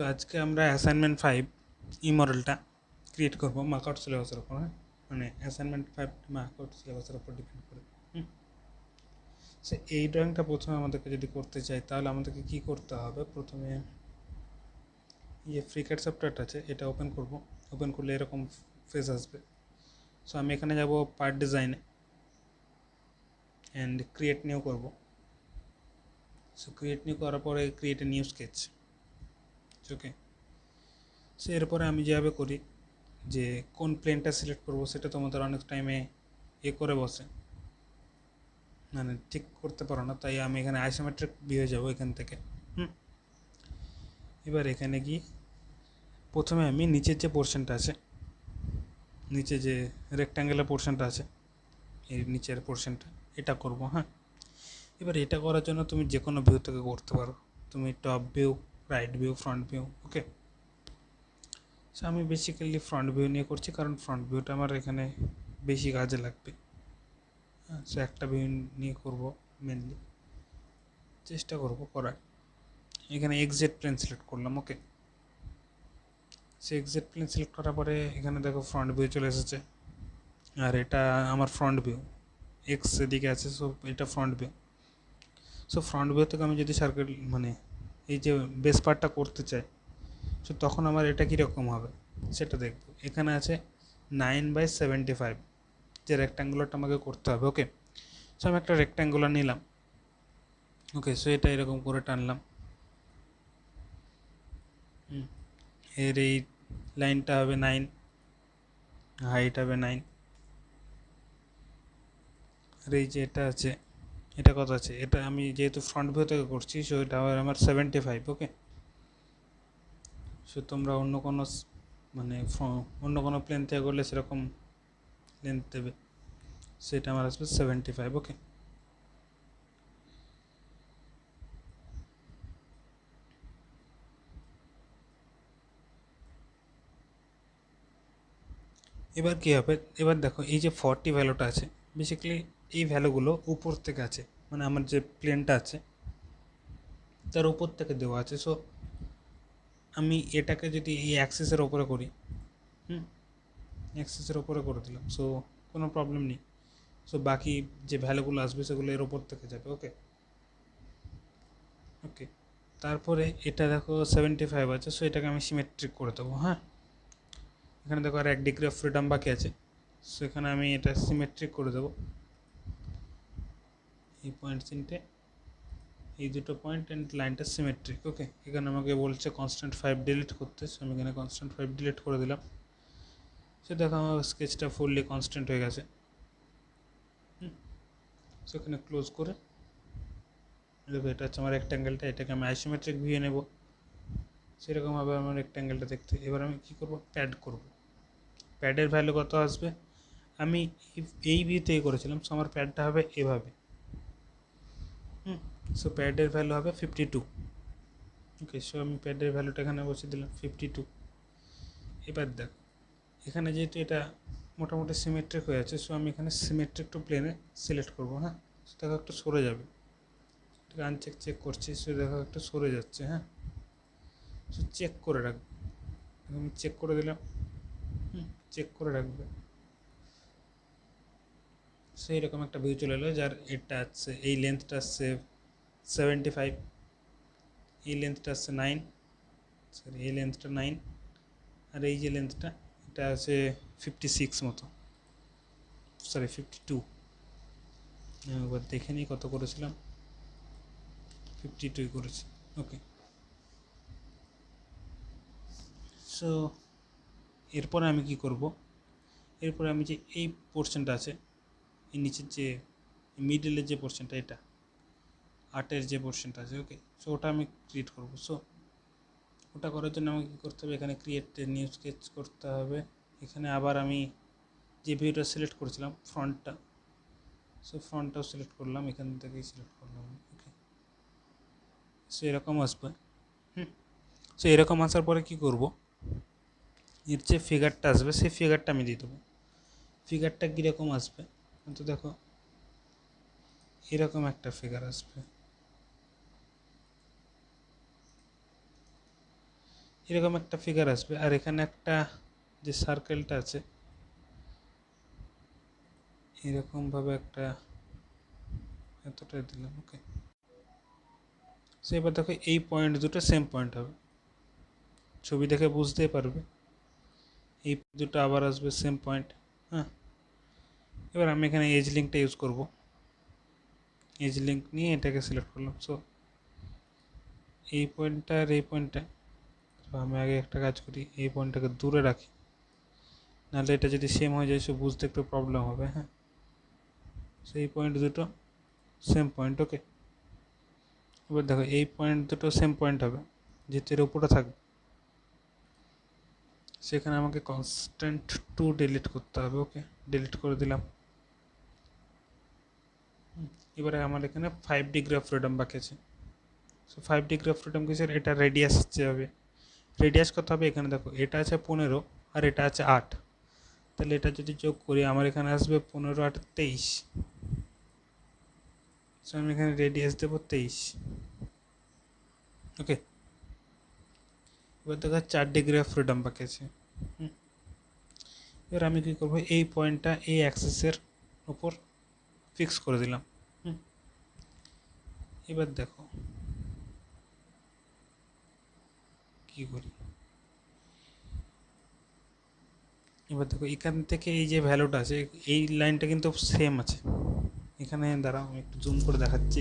তো আজকে আমরা অ্যাসাইনমেন্ট 5 ই মডেলটা ক্রিয়েট করবো মার্কআউট সিলেবাসের উপর। হ্যাঁ, মানে অ্যাসাইনমেন্ট 5 মার্কআউট সিলেবাসের উপর ডিপেন্ড করে। সে এই ড্রয়িংটা প্রথমে আমাদেরকে যদি করতে চাই তাহলে আমাদেরকে কি করতে হবে? প্রথমে যে ফ্রিক্যাড সফটওয়্যারটা আছে এটা ওপেন করব। ওপেন করলে এরকম ফেস আসবে। সো আমি এখানে যাব পার্ট ডিজাইনে অ্যান্ড ক্রিয়েট নিউ করব। সো ক্রিয়েট নিউ করার পরে create a new sketch. Okay, so এরপরে আমি যেভাবে করি যে কোন প্লেনটা সিলেক্ট করব সেটা তোমাদের অনেক টাইমে করে বসে, মানে ঠিক করতে পারো না, তাই আমি এখানে আইসোমেট্রিক ভিউ যাব এখান থেকে। এবার এখানে গিয়ে প্রথমে আমি নিচের যে পোর্শনটা আছে, নিচে যে রেক্ট্যাঙ্গেলের পোর্শনটা আছে, এই নিচের পোর্শনটা এটা করব। হ্যাঁ, এবার এটা করার জন্য তুমি যে কোনো ভিউ থেকে করতে পারো। তুমি top view, right view, front view. Okay, so আমি বেসিক্যালি ফ্রন্ট ভিউ নিয়ে করছি কারণ ফ্রন্ট ভিউটা আমার এখানে বেশি কাজে লাগবে। হ্যাঁ, সো একটা ভিউ নিয়ে করব মেনলি, চেষ্টা করব করার। এখানে এক্সজেড প্লেন সিলেক্ট করলাম। ওকে, সে এক্সজেড প্লেন সিলেক্ট করার পরে এখানে দেখো ফ্রন্ট ভিউ চলে এসেছে, আর এটা আমার ফ্রন্ট ভিউ, এক্স এদিকে আছে, সো এটা front view. So front view থেকে আমি যদি সার্কেল মানে এই যে বেস পার্টটা করতে চাই, সো তখন আমার এটা কীরকম হবে সেটা দেখব। এখানে আছে 9/75 যে রেক্ট্যাঙ্গুলারটা আমাকে করতে হবে। ওকে, সো আমি একটা রেক্ট্যাঙ্গুলার নিলাম। ওকে, সো এটা এরকম করে টানলাম। এর এই লাইনটা হবে 9, হাইট হবে 9, আর এই যে এটা আছে, এটা কত আছে, এটা আমি যেহেতু ফ্রন্ট ভিউ থেকে করছি সো এটা হবে আমার 75। ওকে, সো তোমরা অন্য কোনো মানে অন্য কোনো প্লেন থেকে করলে সেরকম লেন্থ দেবে, সেটা আমার আসবে 75। ওকে, এবার কী হবে, এবার দেখো এই যে 40 ভ্যালুটা আছে, বেসিক্যালি এই ভ্যালুগুলো উপর থেকে আছে, মানে আমার যে প্লেনটা আছে তার উপর থেকে দেওয়া আছে। সো আমি এটাকে যদি এই অ্যাক্সিসের ওপরে করি, অ্যাক্সিসের ওপরে করে দিলাম, সো কোনো প্রবলেম নেই। সো বাকি যে ভ্যালুগুলো আসবে সেগুলো এর ওপর থেকে যাবে। ওকে ওকে, তারপরে এটা দেখো 75 আছে, সো এটাকে আমি সিমেট্রিক করে দেবো। হ্যাঁ, এখানে দেখো আর 1 ডিগ্রি অফ ফ্রিডম বাকি আছে, সো এখানে আমি এটা সিমেট্রিক করে দেবো। এই পয়েন্ট তিনটে, এই দুটো পয়েন্ট অ্যান্ড লাইনটা সিমেট্রিক। ওকে, এখানে আমাকে বলছে কনস্ট্যান্ট 5 ডিলিট করতে, সো আমি এখানে কনস্ট্যান্ট 5 ডিলিট করে দিলাম। সে দেখো আমার স্কেচটা ফুললি কনস্ট্যান্ট হয়ে গেছে। সো এখানে ক্লোজ করে দেখো এটা হচ্ছে আমার রেক্ট্যাঙ্গেলটা, এটাকে আমি আইসোমেট্রিক ভিউ নেব, সেরকমভাবে আমার রেক্ট্যাঙ্গেলটা দেখতে। এবার আমি কী করব, প্যাড করব। প্যাডের ভ্যালু কত আসবে, আমি এই ভিউ থেকে করেছিলাম, সো আমার প্যাডটা হবে এভাবে। সো প্যাডের ভ্যালু হবে 52। ওকে, সো আমি প্যাডের ভ্যালুটা এখানে বসিয়ে দিলাম 52। এবার দেখো এখানে যেহেতু এটা মোটামুটি সিমেট্রিক হয়ে আছে, সো আমি এখানে সিমেট্রিক টু প্লেনে সিলেক্ট করবো। হ্যাঁ, দেখো একটু সরে যাবে, এটাকে চেক করছি, সো দেখো একটু সরে যাচ্ছে। হ্যাঁ, সো চেক করে রাখবে, আমি চেক করে দিলাম। চেক করে রাখবে, সেই রকম একটা ভিউ চলে এলো যার এটা আসছে, এই লেন্থটা আসছে 75, এই লেন্থটা আসছে 9, সরি এই লেন্থটা 9, আর এই যে লেন্থটা এটা আছে 56 মতো, সরি 52। একবার দেখে নিই কত করেছিলাম, 52 করেছি। ওকে, সো এরপরে আমি কি করব, এরপরে আমি যে এই পোর্শনটা আছে, এই নিচের যে মিডলের যে পোর্শনটা, এটা 8-এর যে পোর্শনটা আছে, ওকে, সো ওটা আমি ক্রিয়েট করব। সো ওটা করার জন্য আমাকে কী করতে হবে, এখানে ক্রিয়েট নিউ স্কেচ করতে হবে। এখানে আবার আমি যে ভিউটা সিলেক্ট করেছিলাম ফ্রন্টটা, সো ফ্রন্টটাও সিলেক্ট করলাম, এখান থেকেই সিলেক্ট করলাম। ওকে, সো এরকম আসবে। সো এরকম আসার পরে কী করব, এর যে ফিগারটা আসবে সেই ফিগারটা আমি দিয়ে দেবো। ফিগারটা কীরকম আসবে তো দেখো এরকম একটা ফিগার আসবে। এরকম একটা ফিগার আসবে। আর এখানে একটা যে সার্কেলটা আছে এরকমভাবে একটা এতটাই দিলাম, ওকে। সো এবার দেখো এই পয়েন্ট দুটো সেম পয়েন্ট হবে, ছবি দেখে বুঝতেই পারবে। এই দুটো আবার আসবে সেম পয়েন্ট। হ্যাঁ, এবার আমি এখানে এজ লিঙ্কটা ইউজ করব। এজ লিঙ্ক নিয়ে এটাকে সিলেক্ট করলাম। সো এই পয়েন্টটা আর এই পয়েন্টটা, তো আমি আগে একটা কাজ করি, এই পয়েন্টটাকে দূরে রাখি, নাহলে এটা যদি সেম হয়ে যায় সো বুঝতে একটু প্রবলেম হবে। হ্যাঁ, সেই পয়েন্ট দুটো সেম পয়েন্ট, ওকে। এবার দেখো এই পয়েন্ট দুটো সেম পয়েন্ট হবে, যেহেতু এর উপরে থাকবে সেখানে আমাকে কনস্ট্যান্ট 2 ডিলিট করতে হবে, ওকে। ডিলিট করে দিলাম। এবারে আমার এখানে 5 ডিগ্রি অফ ফ্রিডম বাকি আছে। সো 5 ডিগ্রি অফ ফ্রিডম কিসের? এটা রেডিয়াস হচ্ছে হবে। রেডিয়াস কত হবে? এখানে দেখো এটা আছে 15 আর এটা আছে 8, তাহলে এটা যদি যোগ করি আমার এখানে আসবে 15 8 23। সো আমি এখানে রেডিয়াস দেবো 23, ওকে। এবার দেখো 4 ডিগ্রি অফ ফ্রিডম বাকি আছে। এবার আমি কী করবো, এই পয়েন্টটা এই অ্যাক্সিসের উপর ফিক্স করে দিলাম। এবার দেখো কী করি। এবার দেখো এখান থেকে এই যে ভ্যালুটা আছে এই লাইনটা কিন্তু সেম আছে এখানে। দাঁড়াও আমি একটু জুম করে দেখাচ্ছি।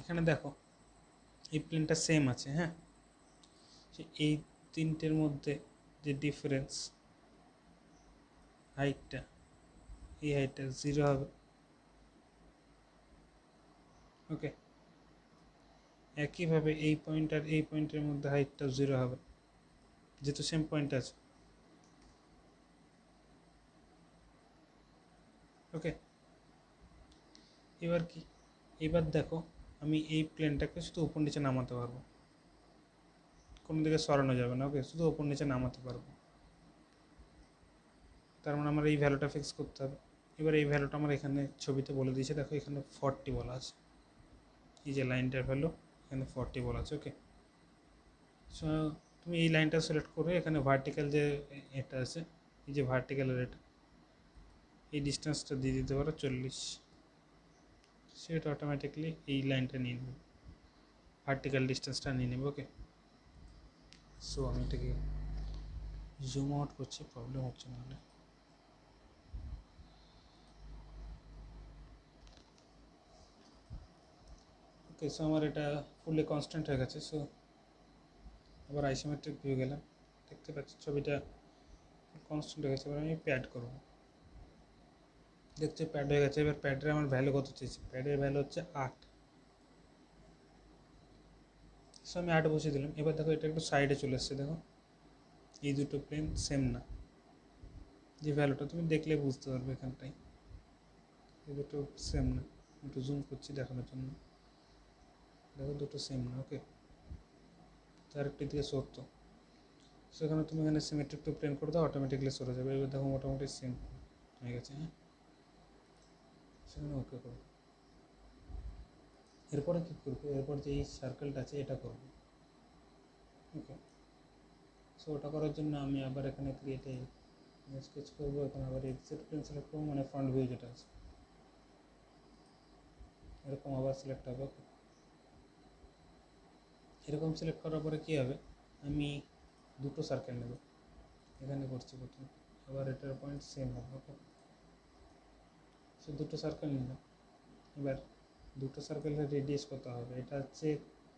এখানে দেখো এই প্লেনটা সেম আছে। হ্যাঁ, এই তিনটের মধ্যে যে ডিফারেন্স হাইটটা, এই হাইটটা 0 হবে, ওকে। একইভাবে এই পয়েন্ট আর এই পয়েন্টের মধ্যে হাইটটাও 0 হবে, যেহেতু সেম পয়েন্ট আছে, ওকে। এবার কি, এবার দেখো আমি এই প্লেনটাকে শুধু উপর নিচে নামাতে পারবো, কোনো দিকে সরানো যাবে না, ওকে। শুধু উপর নিচে নামাতে পারবো, তার মানে আমার এই ভ্যালুটা ফিক্স করতে হবে। এবার এই ভ্যালুটা আমার এখানে ছবিতে বলে দিয়েছে, দেখো এখানে 40 বলা আছে, এই যে লাইনটার ভ্যালু এখানে 40 বলা আছে, ওকে। সো তুমি এই লাইনটা সিলেক্ট করে এখানে ভার্টিক্যাল যে এটা আছে, এই যে ভার্টিক্যালের এটা, এই ডিস্টেন্সটা দিয়ে দিতে পারো 40, সেটা অটোমেটিকলি এই লাইনটা নিয়ে নেবে, ভার্টিক্যাল ডিস্টেন্সটা নিয়ে নেবে, ওকে। সো আমি এটাকে জুম আউট করছি, প্রবলেম হচ্ছে নাহলে। ওকে, সো আমার এটা ফুললি কনস্ট্যান্ট হয়ে গেছে। সো আবার আইসোমেট্রিক ভিউ গেলাম, দেখতে পাচ্ছি ছবিটা কনস্ট্যান্ট হয়ে গেছে। এবার আমি প্যাড করব, দেখছি প্যাড হয়ে গেছে। এবার প্যাডের আমার ভ্যালু কত চেয়েছি, প্যাডের ভ্যালু হচ্ছে 8। সো আমি 8 বসিয়ে দিলাম। এবার দেখো এটা একটু সাইডে চলে এসছে, দেখো এই দুটো প্লেন সেম না, যে ভ্যালুটা তুমি দেখলে বুঝতে পারবে এখানটাই, এই দুটো সেম না। একটু জুম করছি দেখানোর জন্য, দেখো দুটো সেম না, ওকে। তার একটি দিকে 70, সেখানে তুমি এখানে সিমেট্রিক টু প্লেন করে দাও, অটোমেটিকলি সরে যাবে। এবার দেখো মোটামুটি সেম হয়ে গেছে। হ্যাঁ, সেখানে ওকে করবো। এরপরে কী করবো, এরপর যে এই সার্কেলটা আছে এটা করবো, ওকে। সো ওটা করার জন্য আমি আবার এখানে ক্রিয়েটে স্কেচ করবো, এখানে আবার এক্সিট প্লেন সিলেক্ট করবো, মানে ফ্রন্ট ভিউ যেটা আছে এরকম আবার সিলেক্ট হবে, ওকে। এরকম সিলেক্ট করার পরে কী হবে, আমি দুটো সার্কেল নেব, এখানে করছি প্রথমে, আবার এটার পয়েন্ট সেম হবে, ওকে। সো দুটো সার্কেল নিলাম। এবার দুটো সার্কেলের রেডিয়াস কত হবে, এটা হচ্ছে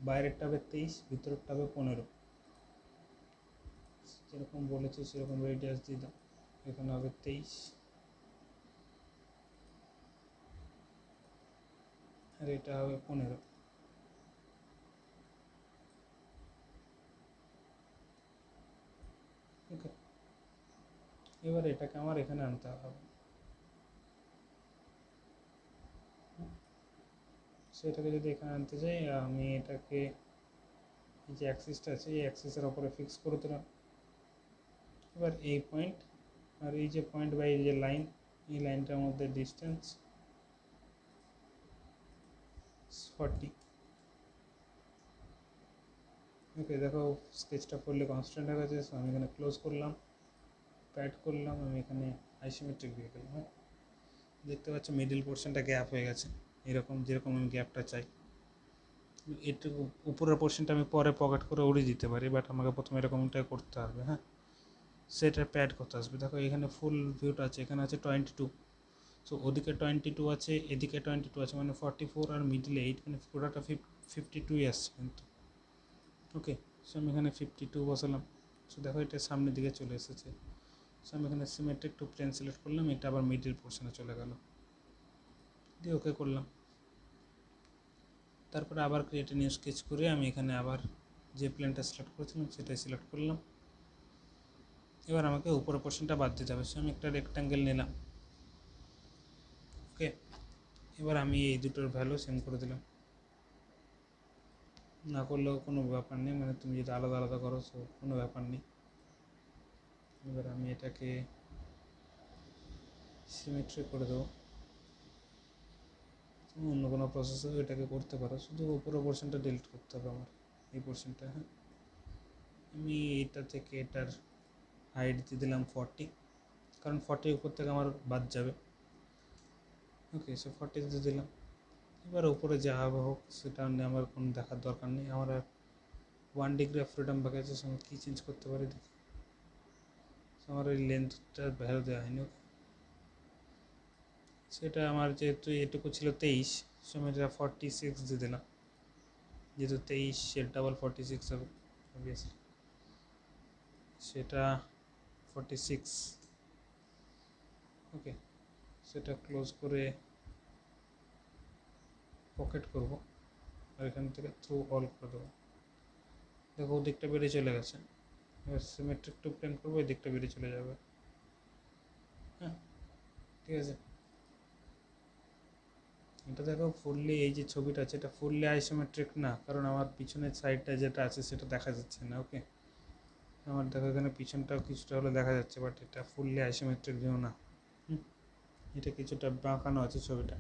বাইরেরটা হবে 23, ভিতরেরটা হবে 15, যেরকম বলেছি সেরকম রেডিয়াস দিয়ে দাও। এখানে হবে 23 আর এটা হবে 15, ওকে। এবার এটাকে আমার এখানে আনতে হবে, সেটাকে যদি এখানে আনতে চাই আমি এটাকে এই যে অ্যাক্সিসটা আছে এই অ্যাক্সিসের ওপরে ফিক্স করে দিলাম। এবার এই পয়েন্ট আর এই যে পয়েন্ট বা এই যে লাইন, এই লাইনটার মধ্যে ডিস্টেন্স 40, ওকে, দেখো স্কেচটা ফুললি কনস্ট্যান্ট হয়ে গেছে। সো আমি এখানে ক্লোজ করলাম, প্যাড করলাম, আমি এখানে আইসোমেট্রিক দিয়ে গেলাম। হ্যাঁ, দেখতে পাচ্ছ মিডিল পোর্শনটা গ্যাপ হয়ে গেছে, এরকম যেরকম আমি গ্যাপটা চাই। এটুকু উপরের পোর্শনটা আমি পরে পকেট করে উড়িয়ে দিতে পারি, বাট আমাকে প্রথমে এরকমটা করতে হবে। হ্যাঁ, সেটা প্যাড করতে আসবে। দেখো এখানে ফুল ভিউটা আছে, এখানে আছে 22, সো ওদিকে 22 আছে, এদিকে 22 আছে, মানে 44 আর মিডলে 8, মানে পুরোটা 52 আসছে কিন্তু। ওকে, সো আমি এখানে 52 বসালাম। সো দেখো এটা সামনের দিকে চলে এসেছে। সো আমি এখানে সিমেট্রিক টু প্লেন সিলেক্ট করলাম, এটা আবার মিডিল পোর্শনে চলে গেল, দিয়ে ওকে করলাম। তারপরে আবার ক্রিয়েট নিউ স্কেচ করে আমি এখানে আবার যে প্লেনটা সিলেক্ট করেছিলাম সেটাই সিলেক্ট করলাম। এবার আমাকে উপরের পোর্শনটা বাদ দিতে হবে। সো আমি একটা রেক্ট্যাঙ্গেল নিলাম। ওকে, এবার আমি এই দুটোর ভ্যালু সেম করে দিলাম, না করলেও কোনো ব্যাপার নেই, মানে তুমি যদি আলাদা আলাদা করো সো কোনো ব্যাপার নেই। এবার আমি এটাকে সিমেট্রি করে দেবো। তুমি অন্য কোনো প্রসেসে এটাকে করতে পারো, শুধু উপরের পোর্শনটা ডিলিট করতে হবে আমার, এই পোর্শনটা। হ্যাঁ, আমি এটা থেকে এটার হাইট দিয়ে দিলাম 40, কারণ 40 উপর থেকে আমার বাদ যাবে। ওকে, সো 40 দিয়ে দিলাম। এবার উপরে যা হবে হোক, সেটা নিয়ে আমার কোনো দেখার দরকার নেই। আমার আর 1 ডিগ্রি অফ ফ্রিডম বাকি আছে, আমি কী চেঞ্জ করতে পারি দেখি। আমার ওই লেন্থটার ভ্যালু দেওয়া হয়নি। ওকে, সেটা আমার যেহেতু এটুকু ছিল 23, সো আমি এটা 46 দিয়ে দিলাম, যেহেতু 23 এর ডাবল 46 হবে অবভিয়াসলি, সেটা 46। ওকে, সেটা ক্লোজ করে পকেট করব আর এখান থেকে থ্রু অল করে দেবো। দেখো ওদিকটা বেরিয়ে চলে গেছে। এবার সিমেট্রিক টু প্লেন করবো, এই দিকটা বেরিয়ে চলে যাবে। হ্যাঁ, ঠিক আছে। এটা দেখো ফুললি, এই যে ছবিটা আছে এটা ফুললি আইসোমেট্রিক না, কারণ আমার পিছনের সাইডটা যেটা আছে সেটা দেখা যাচ্ছে না। ওকে, আমার দেখো এখানে পিছনটাও কিছুটা হলে দেখা যাচ্ছে, বাট এটা ফুললি আইসোমেট্রিক ভিউ না। এটা কিছুটা বাঁকানো আছে ছবিটা।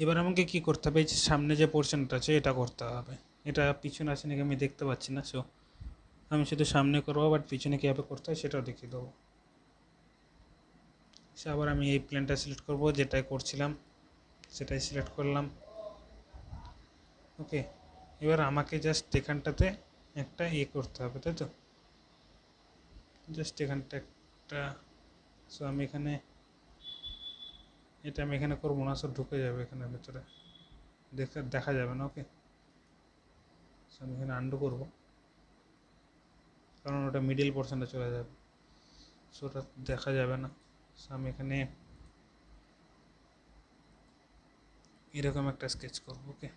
এবার আমাকে কি করতে হবে, এই যে সামনে যে পোর্শনটা আছে এটা করতে হবে। এটা পিছনে আছে নাকি আমি দেখতে পাচ্ছি না, সো আমি শুধু সামনে করবো, বাট পিছনে কীভাবে করতে হয় সেটাও দেখিয়ে দেবো। সে আবার আমি এই প্লেনটা সিলেক্ট করব, যেটাই করছিলাম সেটাই সিলেক্ট করলাম। ওকে, এবার আমাকে জাস্ট এখানটাতে একটা করতে হবে, তাই তো? জাস্ট এখানটা একটা, সো আমি এখানে এটা আমি এখানে করবো না, সো ঢুকে যাবে এখানে ভেতরে, দেখা যাবে না। ওকে, সো আমি এখানে আন্ডু করবো, কারণ ওটা মিডিল পোর্শনটা চলে যাবে, সো ওটা দেখা যাবে না। সো আমি এখানে এরকম একটা স্কেচ করবো। ওকে,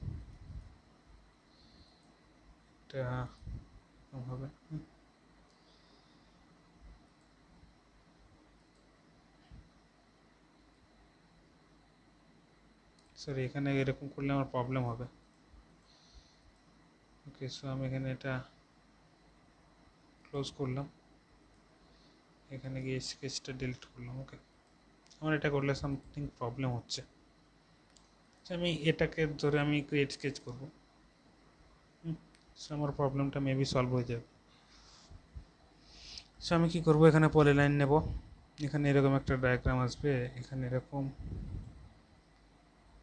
এটা হবে। সরি, এখানে এরকম করলে আমার প্রবলেম হবে। ওকে, সো আমি এখানে এটা ক্লোজ করলাম, এখানে গিয়ে স্কেচটা ডিলিট করলাম। ওকে, আমার এটা করলে সামথিং প্রবলেম হচ্ছে। আমি এটাকে ধরে আমি ক্রিয়েট স্কেচ করবো, সো আমার প্রবলেমটা মেবি সলভ হয়ে যাবে। সো আমি কী করবো, এখানে পলিলাইন নেব, এখানে এরকম একটা ডায়াগ্রাম আসবে, এখানে এরকম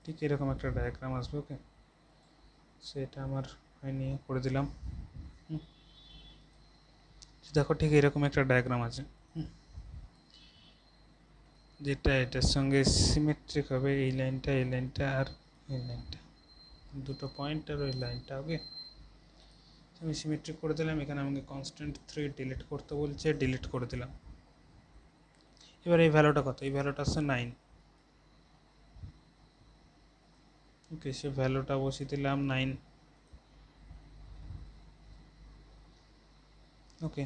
ঠিক এরকম একটা ডায়াগ্রাম আসবে। ওকে, সেটা আমার হয়নি, করে দিলাম। দেখো ঠিক এরকম একটা ডায়াগ্রাম আছে, যেটা এটার সঙ্গে সিমেট্রিক হবে, এই লাইনটা আর এই লাইনটা, দুটো পয়েন্ট আর ওই লাইনটা। ওকে, আমি সিমেট্রিক করে দিলাম। এখানে আমাকে কনস্ট্যান্ট 3 ডিলিট করতে বলছে, ডিলিট করে দিলাম। এবার এই ভ্যালুটা কত, এই ভ্যালুটা হচ্ছে 9। ওকে, সে ভ্যালুটা বসিয়ে দিলাম 9। ওকে,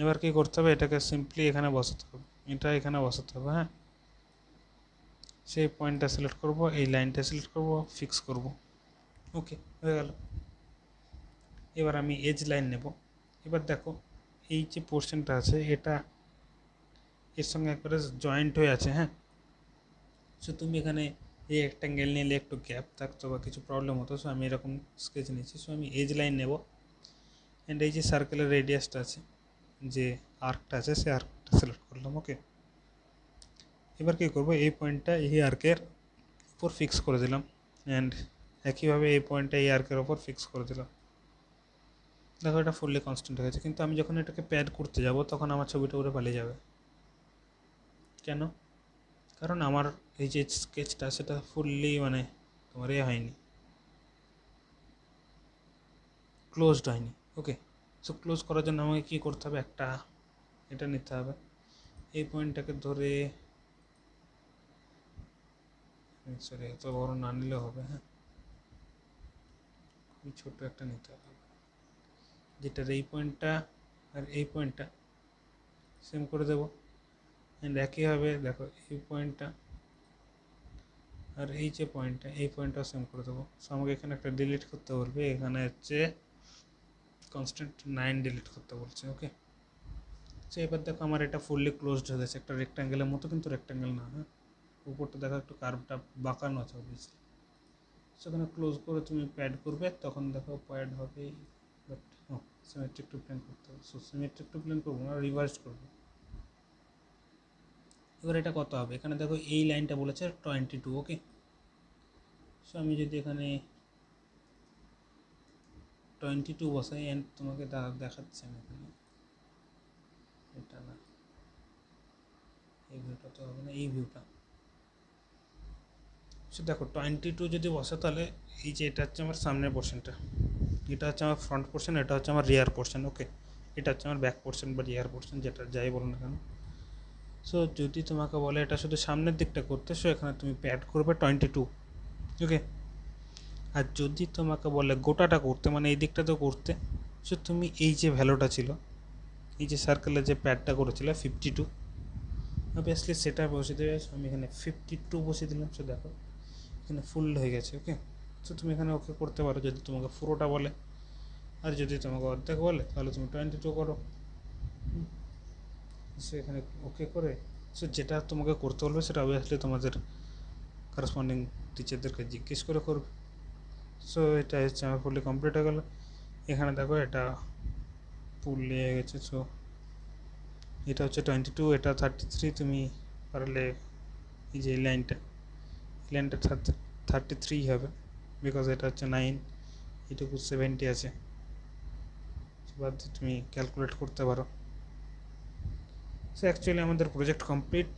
এবার কি করতে হবে, এটাকে সিম্পলি এখানে বসাতে হবে, এটা এখানে বসাতে হবে। হ্যাঁ, সেই পয়েন্টটা সিলেক্ট করব, এই লাইনটা সিলেক্ট করব, ফিক্স করব। ওকে, হয়ে গেল। এবার আমি এজ লাইন নেব। এবার দেখো এই যে পোর্শনটা আছে এটা এর সঙ্গে একবারে জয়েন্ট হয়ে আছে। হ্যাঁ, সো তুমি এখানে এই রেক্ট্যাঙ্গেল নিলে একটু গ্যাপ থাকতো বা কিছু প্রবলেম হতো, সো আমি এরকম স্কেচ নিয়েছি। সো আমি এজ লাইন নেব, অ্যান্ড এই যে সার্কেলের রেডিয়াসটা আছে, যে আর্কটা আছে, সেই আর্কটা সিলেক্ট করলাম। ওকে, এবার কী করবো, এই পয়েন্টটা এই আর্কের উপর ফিক্স করে দিলাম, অ্যান্ড একইভাবে এই পয়েন্টটা এই আর্কের ওপর ফিক্স করে দিলাম। দেখো এটা ফুললি কনস্ট্যান্ট হয়ে গেছে, কিন্তু আমি যখন এটাকে প্যাড করতে যাব তখন আমার ছবিটা উড়ে পালিয়ে যাবে। কেন? কারণ আমার এই যে স্কেচটা সেটা ফুললি মানে তোমার হয়নি, ক্লোজড হয়নি। ওকে, সো ক্লোজ করার জন্য আমাকে কী করতে হবে, একটা এটা নিতে হবে, এই পয়েন্টটাকে ধরে, সরি এত বড় না নিলেও হবে, হ্যাঁ খুবই ছোটো একটা নিতে হবে, যেটার এই পয়েন্টটা আর এই পয়েন্টটা সেম করে দেবো। অ্যান্ড একইভাবে দেখো এই পয়েন্টটা আর এই যে পয়েন্টটা, এই পয়েন্টটাও সেম করে দেবো। সো আমাকে এখানে একটা ডিলিট করতে বলবে, এখানে হচ্ছে কনস্ট্যান্ট 9 ডিলিট করতে বলছে। ওকে, সো এবার দেখো আমার এটা ফুললি ক্লোজড হয়ে গেছে, একটা রেক্ট্যাঙ্গেলের মতো, কিন্তু রেক্ট্যাঙ্গেল না, হ্যাঁ উপরটা দেখো একটু কার্ভটা বাঁকানো আছে অবভিয়াসলি। সেখানে ক্লোজ করে তুমি প্যাড করবে, তখন দেখো প্যাড হবে, বাট সিমেট্রিক টু প্লেন করতে হবে। সো সিমেট্রিক টু প্লেন করবো না, রিভার্স করবো। এবার এটা কত হবে, এখানে দেখো এই লাইনটা বলেছে 22। ওকে, সো আমি যদি এখানে 22 বসাই, অ্যান্ড তোমাকে দেখাচ্ছি আমি এখানে, এটা না, এই ভিউটা তো হবে না, এই ভিউটা। সো দেখো 22 যদি বসে, তাহলে এই যে এটা হচ্ছে আমার সামনের পোর্শনটা, এটা হচ্ছে আমার ফ্রন্ট পোর্শন, এটা হচ্ছে আমার রিয়ার পোর্শন। ওকে, এটা হচ্ছে আমার ব্যাক পোর্শন বা রিয়ার পোর্শন, যেটা যাই বলো না কেন। সো যদি তোমাকে বলে এটা শুধু সামনের দিকটা করতে, সো এখানে তুমি প্যাড করবে 22। ওকে, আর যদি তোমাকে বলে গোটাটা করতে, মানে এই দিকটাতেও করতে, সো তুমি এই যে ভ্যালুটা ছিল, এই যে সার্কেলের যে প্যাডটা করেছিল 52, অবভিয়াসলি সেটা বসে দেবে। আমি এখানে 52 বসিয়ে দিলাম। সো দেখো এখানে ফুল হয়ে গেছে। ওকে, সো তুমি এখানে ওকে করতে পারো যদি তোমাকে পুরোটা বলে, আর যদি তোমাকে অর্ধেক বলে তাহলে তুমি 22 করো। সো এখানে ওকে করে, সো যেটা তোমাকে করতে বলবে সেটা অবভিয়াসলি তোমাদের করসপন্ডিং টিচারদেরকে জিজ্ঞেস করে করবে। সো এটা হচ্ছে আমার ফুললি কমপ্লিট হয়ে গেলো। এখানে দেখো এটা ফুললি হয়ে গেছে। সো এটা হচ্ছে 22, এটা 33। তুমি পারলে এই যে লাইনটা 33 হবে, বিকজ এটা হচ্ছে 9, এটুকু 70 আছে, বাদ দিয়ে তুমি ক্যালকুলেট করতে পারো। সো অ্যাকচুয়ালি আমাদের প্রজেক্ট কমপ্লিট।